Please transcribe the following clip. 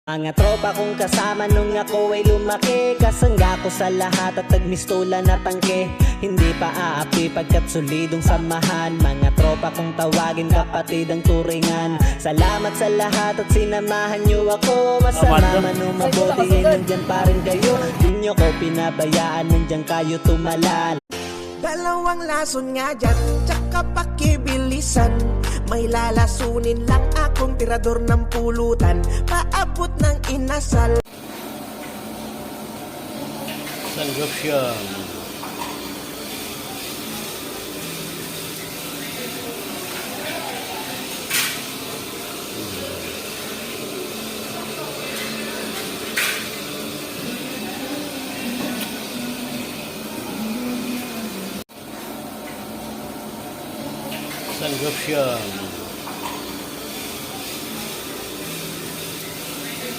Mga tropa kong kasama nung ako ay lumaki, kasangga ko sa lahat at nagmistola na tangke. Hindi pa aapi pagkat solidong samahan. Mga tropa kong tawagin kapatid ang turingan. Salamat sa lahat at sinamahan nyo ako. Masama man o mabuti nandyan pa rin kayo. Di nyo ko pinabayaan, nandyan kayo tumalal. Dalawang lason nga dyan, tsaka pakibilisan. May lalasunin lang akong tirador ng pulutan, paabot ng inasal. Sanggapsyang Sanggapsyang